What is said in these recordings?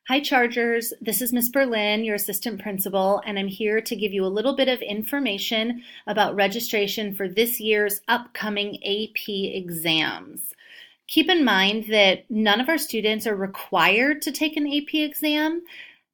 Hi Chargers, this is Miss Berlin, your assistant principal, and I'm here to give you a little bit of information about registration for this year's upcoming AP exams. Keep in mind that none of our students are required to take an AP exam.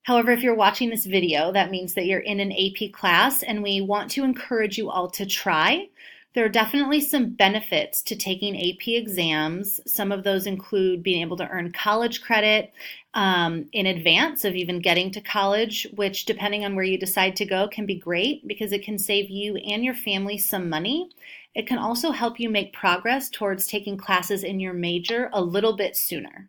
However, if you're watching this video, that means that you're in an AP class and we want to encourage you all to try. There are definitely some benefits to taking AP exams. Some of those include being able to earn college credit in advance of even getting to college, which depending on where you decide to go can be great because it can save you and your family some money. It can also help you make progress towards taking classes in your major a little bit sooner.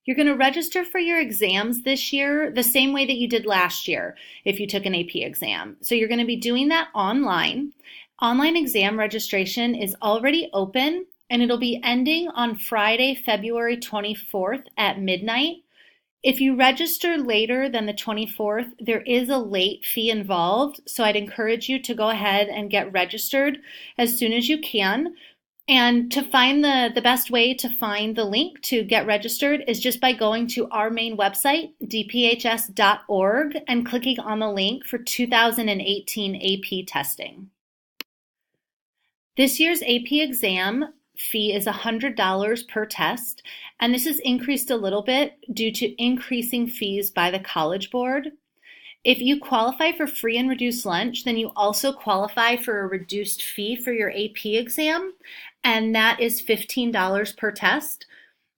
You're going to register for your exams this year the same way that you did last year if you took an AP exam. So you're going to be doing that online. Online exam registration is already open and it'll be ending on Friday, February 24th at midnight. If you register later than the 24th, there is a late fee involved, so I'd encourage you to go ahead and get registered as soon as you can. And to find the best way to find the link to get registered is just by going to our main website, dphs.org, and clicking on the link for 2018 AP testing. This year's AP exam fee is $100 per test, and this is increased a little bit due to increasing fees by the College Board. If you qualify for free and reduced lunch, then you also qualify for a reduced fee for your AP exam, and that is $15 per test.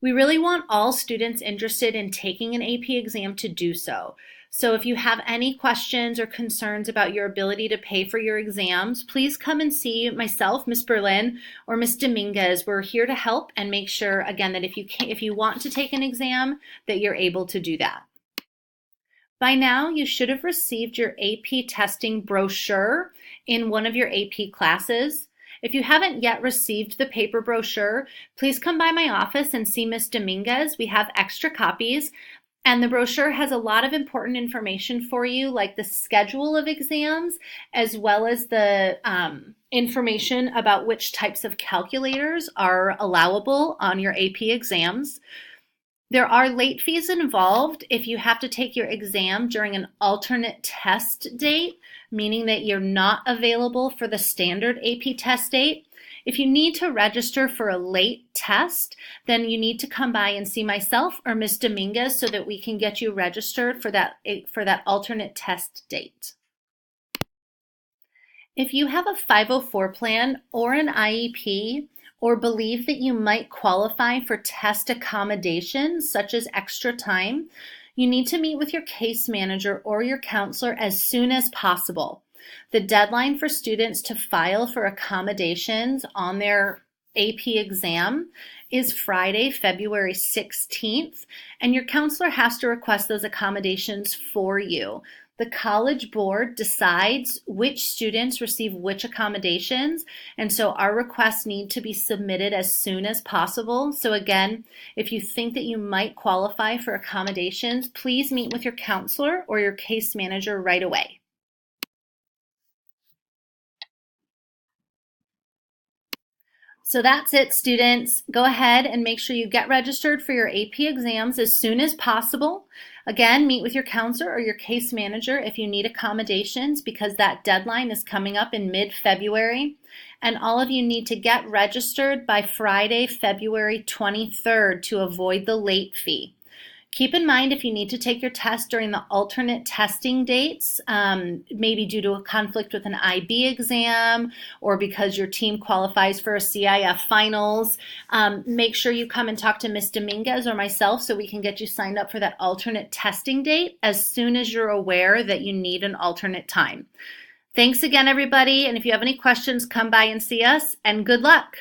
We really want all students interested in taking an AP exam to do so. So if you have any questions or concerns about your ability to pay for your exams, please come and see myself, Miss Berlin, or Miss Dominguez. We're here to help and make sure, again, that if you want to take an exam, that you're able to do that. By now, you should have received your AP testing brochure in one of your AP classes. If you haven't yet received the paper brochure, please come by my office and see Miss Dominguez. We have extra copies. And the brochure has a lot of important information for you, like the schedule of exams, as well as the information about which types of calculators are allowable on your AP exams. There are late fees involved if you have to take your exam during an alternate test date, meaning that you're not available for the standard AP test date. If you need to register for a late test, then you need to come by and see myself or Ms. Dominguez so that we can get you registered for that alternate test date. If you have a 504 plan or an IEP, or believe that you might qualify for test accommodations such as extra time, you need to meet with your case manager or your counselor as soon as possible. The deadline for students to file for accommodations on their AP exam is Friday, February 16th, and your counselor has to request those accommodations for you. The College Board decides which students receive which accommodations, and so our requests need to be submitted as soon as possible. So again, if you think that you might qualify for accommodations, please meet with your counselor or your case manager right away. So that's it, students. Go ahead and make sure you get registered for your AP exams as soon as possible. Again, meet with your counselor or your case manager if you need accommodations because that deadline is coming up in mid-February. And all of you need to get registered by Friday, February 23rd to avoid the late fee. Keep in mind if you need to take your test during the alternate testing dates, maybe due to a conflict with an IB exam or because your team qualifies for a CIF finals, make sure you come and talk to Ms. Dominguez or myself so we can get you signed up for that alternate testing date as soon as you're aware that you need an alternate time. Thanks again, everybody, and if you have any questions, come by and see us, and good luck.